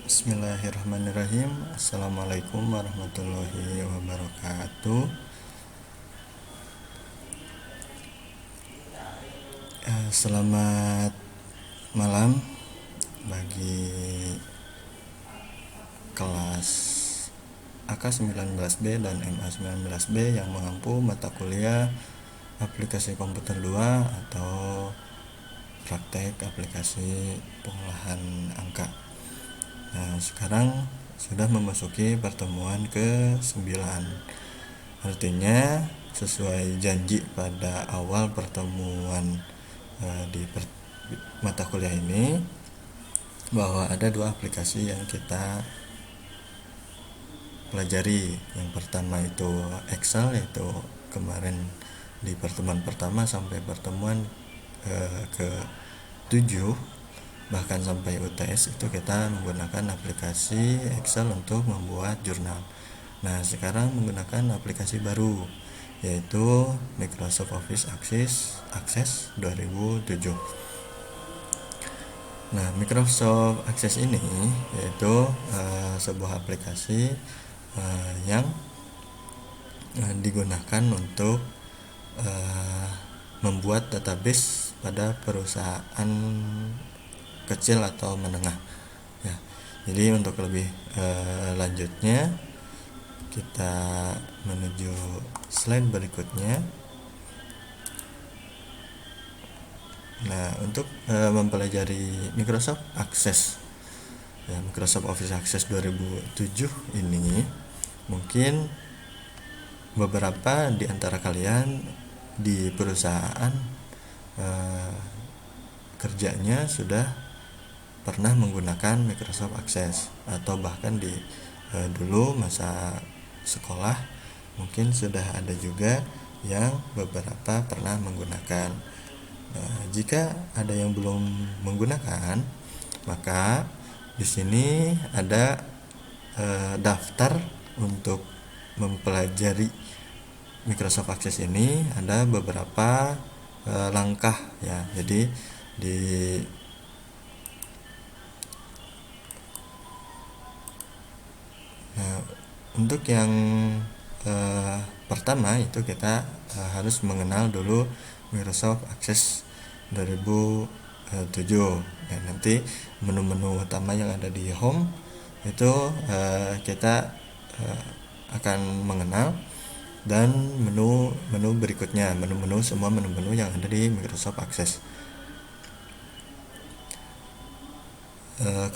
Bismillahirrahmanirrahim. Assalamualaikum warahmatullahi wabarakatuh. Selamat malam bagi kelas AK 19B dan MA 19B yang mengampu mata kuliah aplikasi komputer 2 atau praktek aplikasi pengolahan angka. Nah, sekarang sudah memasuki pertemuan ke-9. Artinya sesuai janji pada awal pertemuan di mata kuliah ini, bahwa ada dua aplikasi yang kita pelajari. Yang pertama itu Excel, yaitu kemarin di pertemuan pertama sampai pertemuan ke-7, bahkan sampai UTS itu kita menggunakan aplikasi Excel untuk membuat jurnal. Nah, sekarang menggunakan aplikasi baru, yaitu Microsoft Office Access 2007. Nah, Microsoft Access ini yaitu sebuah aplikasi yang digunakan untuk membuat database pada perusahaan kecil atau menengah ya. Jadi untuk lebih lanjutnya, kita menuju slide berikutnya. Nah, untuk mempelajari Microsoft Access ya, Microsoft Office Access 2007 ini, mungkin beberapa di antara kalian di perusahaan kerjanya sudah pernah menggunakan Microsoft Access, atau bahkan di dulu masa sekolah mungkin sudah ada juga yang beberapa pernah menggunakan. Nah, jika ada yang belum menggunakan, maka di sini ada daftar untuk mempelajari Microsoft Access ini. Ada beberapa langkah ya. Jadi untuk yang pertama itu kita harus mengenal dulu Microsoft Access 2007 ya. Nanti menu-menu utama yang ada di home itu kita akan mengenal, dan menu berikutnya, semua menu-menu yang ada di Microsoft Access.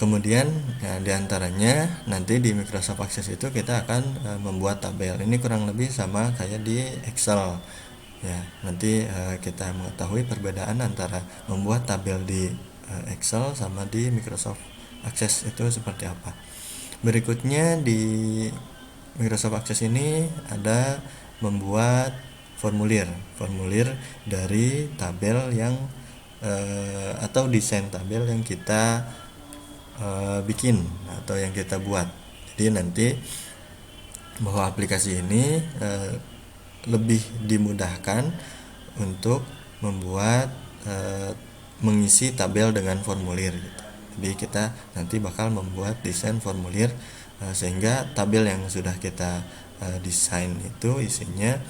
Kemudian ya, diantaranya nanti di Microsoft Access itu kita akan membuat tabel. Ini kurang lebih sama kayak di Excel ya. Nanti kita mengetahui perbedaan antara membuat tabel di Excel sama di Microsoft Access itu seperti apa. Berikutnya di Microsoft Access ini ada membuat formulir dari tabel yang atau desain tabel yang kita bikin atau yang kita buat. Jadi nanti bahwa aplikasi ini lebih dimudahkan untuk membuat mengisi tabel dengan formulir gitu. Jadi kita nanti bakal membuat desain formulir sehingga tabel yang sudah kita desain itu isinya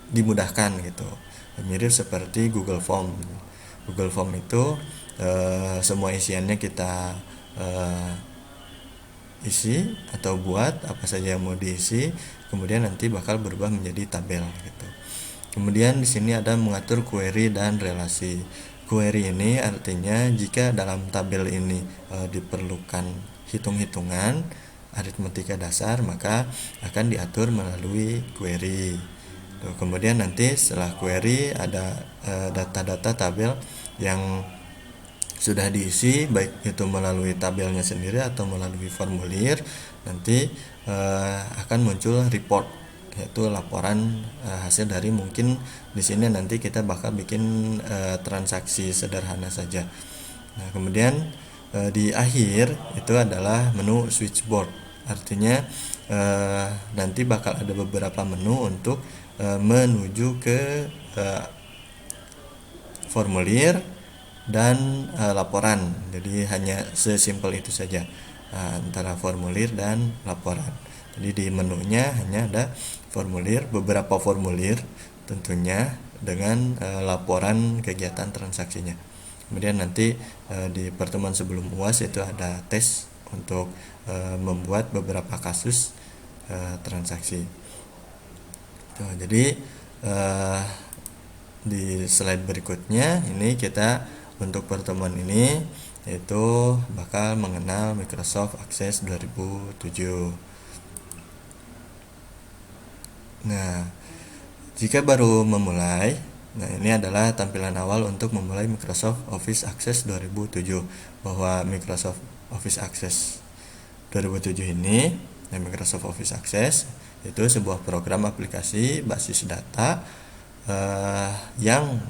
dimudahkan gitu. Mirip seperti Google Form. Google Form itu semua isiannya kita isi atau buat apa saja yang mau diisi, kemudian nanti bakal berubah menjadi tabel gitu. Kemudian di sini ada mengatur query dan relasi. Query ini artinya jika dalam tabel ini diperlukan hitung-hitungan aritmatika dasar, maka akan diatur melalui query. Kemudian nanti setelah query ada data-data tabel yang sudah diisi, baik itu melalui tabelnya sendiri atau melalui formulir. Nanti akan muncul report, yaitu laporan hasil dari, mungkin di sini nanti kita bakal bikin transaksi sederhana saja. Nah, kemudian di akhir itu adalah menu switchboard. Artinya nanti bakal ada beberapa menu untuk menuju ke formulir dan laporan. Jadi hanya sesimpel itu saja, antara formulir dan laporan. Jadi di menunya hanya ada formulir, beberapa formulir tentunya dengan laporan kegiatan transaksinya. Kemudian nanti di pertemuan sebelum UAS itu ada tes untuk membuat beberapa kasus transaksi. Tuh, jadi di slide berikutnya ini kita untuk pertemuan ini yaitu bakal mengenal Microsoft Access 2007. Nah, jika baru memulai, nah ini adalah tampilan awal untuk memulai Microsoft Office Access 2007, bahwa Microsoft Office Access 2007 ini, Microsoft Office Access itu sebuah program aplikasi basis data yang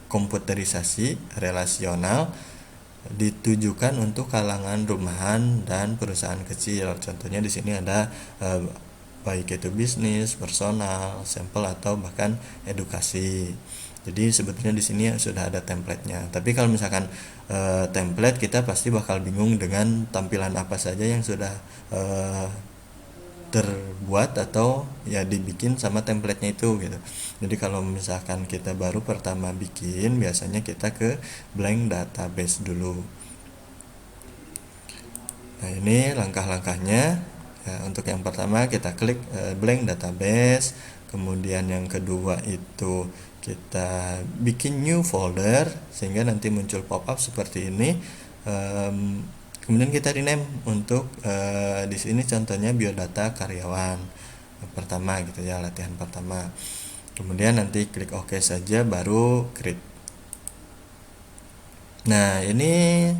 komputerisasi relasional ditujukan untuk kalangan rumahan dan perusahaan kecil. Contohnya di sini ada baik itu bisnis, personal, sampel atau bahkan edukasi. Jadi sebetulnya di sini sudah ada template-nya. Tapi kalau misalkan template, kita pasti bakal bingung dengan tampilan apa saja yang sudah terbuat atau ya dibikin sama template-nya itu gitu. Jadi kalau misalkan kita baru pertama bikin, biasanya kita ke blank database dulu. Nah, ini langkah-langkahnya. Ya, untuk yang pertama kita klik blank database, kemudian yang kedua itu kita bikin new folder sehingga nanti muncul pop-up seperti ini. Kemudian kita rename untuk di sini contohnya biodata karyawan pertama gitu ya, latihan pertama. Kemudian nanti klik OK saja, baru create. Nah, ini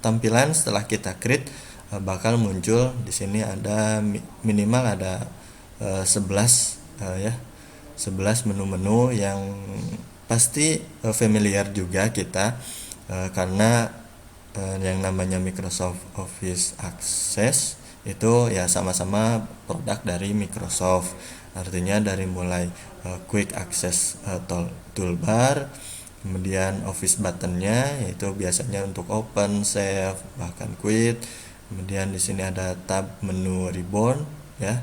tampilan setelah kita create bakal muncul di sini ada minimal ada 11 ya. 11 menu-menu yang pasti familiar juga kita karena yang namanya Microsoft Office Access itu ya sama-sama produk dari Microsoft. Artinya dari mulai Quick Access toolbar, kemudian Office buttonnya yaitu biasanya untuk open, save, bahkan quit. Kemudian di sini ada tab menu ribbon ya.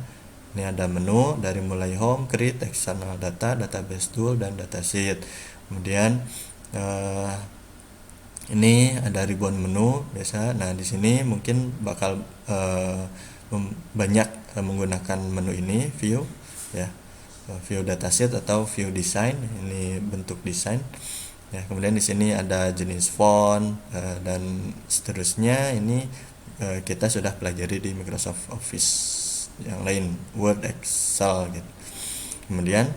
Ini ada menu dari mulai home, create, external data, database tool, dan datasheet. Kemudian ini ada ribbon menu biasa. Nah, di sini mungkin bakal banyak menggunakan menu ini, view ya, view datasheet atau view design. Ini bentuk desain ya. Kemudian di sini ada jenis font dan seterusnya. Ini kita sudah pelajari di Microsoft Office yang lain, Word, Excel gitu. Kemudian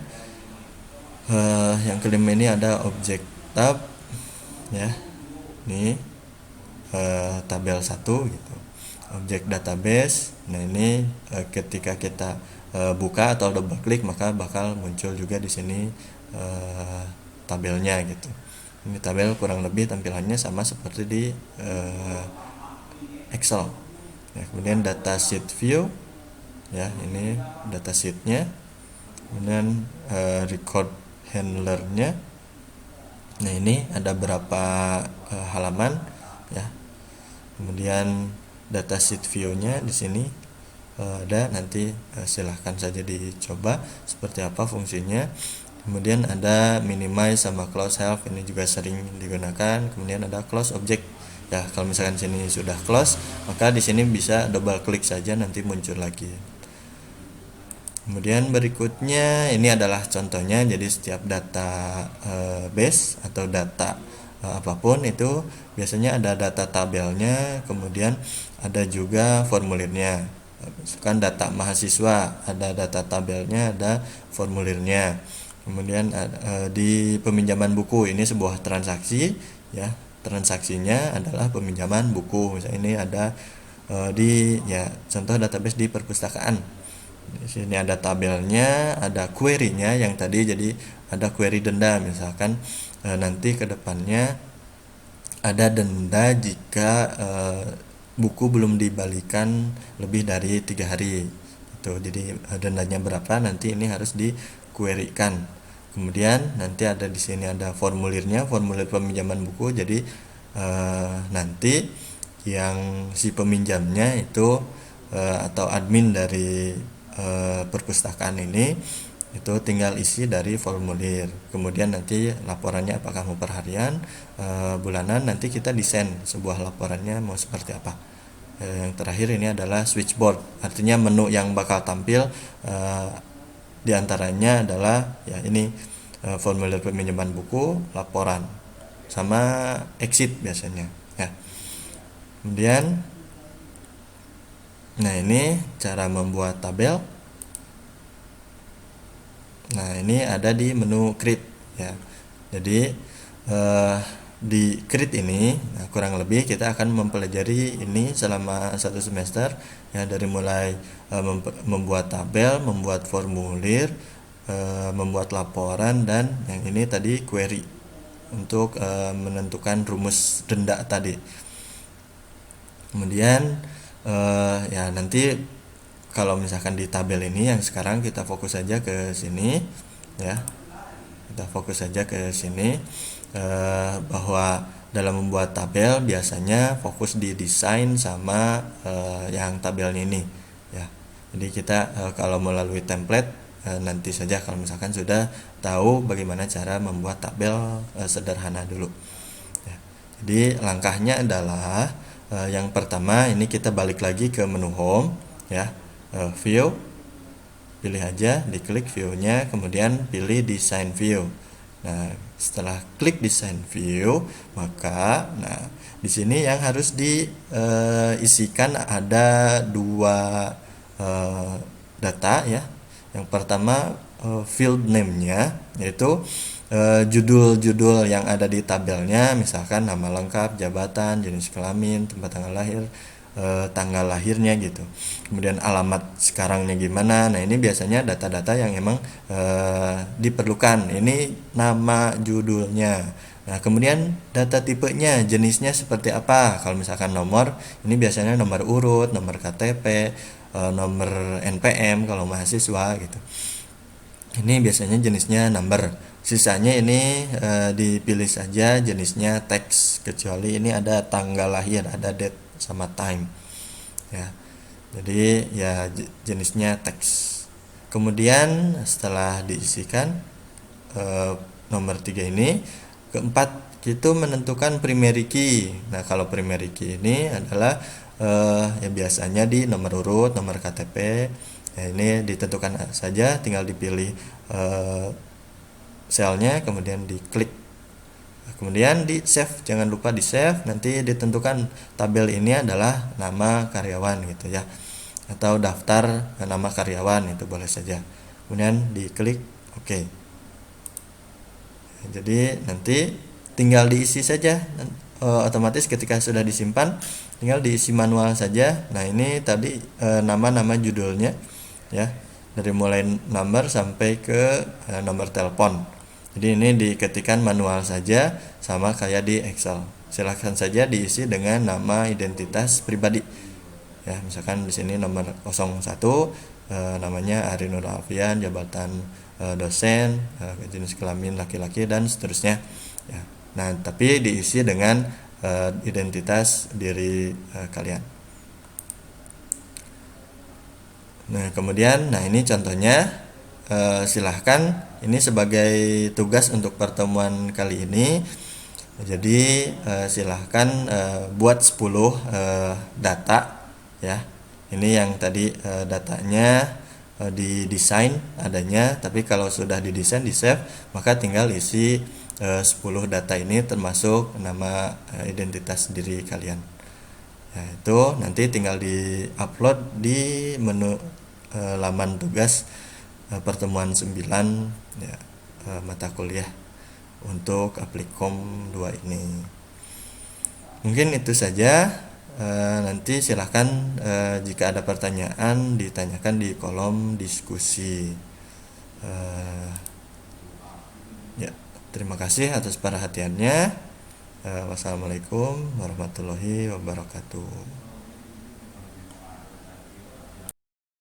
yang kelima ini ada object tab ya. Ini tabel 1 gitu, objek database. Nah, ini ketika kita buka atau double klik maka bakal muncul juga di sini tabelnya gitu. Ini tabel kurang lebih tampilannya sama seperti di Excel ya. Kemudian datasheet view ya, ini datasheetnya. Kemudian record handlernya. Nah, ini ada berapa halaman ya. Kemudian datasheet view-nya di sini ada, nanti silahkan saja dicoba seperti apa fungsinya. Kemudian ada minimize sama close help, ini juga sering digunakan. Kemudian ada close object ya, kalau misalkan sini sudah close maka di sini bisa double klik saja nanti muncul lagi. Kemudian berikutnya ini adalah contohnya. Jadi setiap data base atau data apapun itu biasanya ada data tabelnya, kemudian ada juga formulirnya. Misalkan data mahasiswa, ada data tabelnya, ada formulirnya. Kemudian di peminjaman buku, ini sebuah transaksi ya. Transaksinya adalah peminjaman buku. Misalnya ini ada di ya contoh database di perpustakaan. Di sini ada tabelnya, ada query-nya yang tadi, jadi ada query denda. Misalkan nanti ke depannya ada denda jika buku belum dibalikan lebih dari 3 hari. Itu jadi dendanya berapa nanti ini harus di query-kan. Kemudian nanti ada di sini ada formulirnya, formulir peminjaman buku. Jadi nanti yang si peminjamnya itu atau admin dari perpustakaan ini itu tinggal isi dari formulir. Kemudian nanti laporannya apakah mau per harian, bulanan, nanti kita desain sebuah laporannya mau seperti apa. Yang terakhir ini adalah switchboard, artinya menu yang bakal tampil diantaranya adalah ya ini formulir peminjaman buku, laporan, sama exit biasanya ya. Kemudian nah ini cara membuat tabel. Nah ini ada di menu create ya. Jadi di create ini kurang lebih kita akan mempelajari ini selama 1 semester ya, dari mulai membuat tabel, membuat formulir, membuat laporan, dan yang ini tadi query untuk menentukan rumus denda tadi. Kemudian ya nanti kalau misalkan di tabel ini yang sekarang kita fokus saja ke sini ya. Kita fokus saja ke sini bahwa dalam membuat tabel biasanya fokus di desain sama yang tabelnya ini ya. Jadi kita kalau melalui template nanti saja kalau misalkan sudah tahu bagaimana cara membuat tabel sederhana dulu ya. Jadi langkahnya adalah yang pertama ini kita balik lagi ke menu home ya, view, pilih aja, diklik view-nya, kemudian pilih design view. Nah, setelah klik design view, maka di sini yang harus diisikan ada 2 data ya. Yang pertama field name-nya, yaitu judul-judul yang ada di tabelnya, misalkan nama lengkap, jabatan, jenis kelamin, tempat tanggal lahir, tanggal lahirnya gitu. Kemudian alamat sekarangnya gimana. Nah ini biasanya data-data yang emang diperlukan. Ini nama judulnya. Nah kemudian data tipenya, jenisnya seperti apa. Kalau misalkan nomor, ini biasanya nomor urut, nomor KTP, nomor NPM kalau mahasiswa gitu. Ini biasanya jenisnya number. Sisanya ini dipilih saja jenisnya teks, kecuali ini ada tanggal lahir, ada date sama time ya. Jadi ya jenisnya teks. Kemudian setelah diisikan nomor 3 ini, keempat itu menentukan primary key. Nah kalau primary key ini adalah ya biasanya di nomor urut, nomor KTP ya, ini ditentukan saja, tinggal dipilih selnya, kemudian diklik, kemudian di save, jangan lupa di save. Nanti ditentukan tabel ini adalah nama karyawan gitu ya, atau daftar nama karyawan, itu boleh saja. Kemudian diklik OK. Jadi nanti tinggal diisi saja, otomatis ketika sudah disimpan tinggal diisi manual saja. Nah ini tadi nama-nama judulnya ya, dari mulai number sampai ke nomor telepon. Jadi ini diketikkan manual saja, sama kayak di Excel. Silakan saja diisi dengan nama identitas pribadi. Ya, misalkan di sini nomor 01, namanya Ari Nur Alfian, jabatan dosen, jenis kelamin laki-laki, dan seterusnya. Ya. Nah, tapi diisi dengan identitas diri kalian. Nah, kemudian, ini contohnya. Silahkan, ini sebagai tugas untuk pertemuan kali ini. Jadi silahkan buat 10 data ya. Ini yang tadi datanya didesain adanya, tapi kalau sudah didesain, di save, maka tinggal isi 10 data ini termasuk nama identitas diri kalian. Ya, itu nanti tinggal di-upload di menu laman tugas pertemuan 9 ya, mata kuliah untuk Applikom 2 ini. Mungkin itu saja. Nanti silahkan jika ada pertanyaan ditanyakan di kolom diskusi. Ya, terima kasih atas perhatiannya. Wassalamualaikum warahmatullahi wabarakatuh.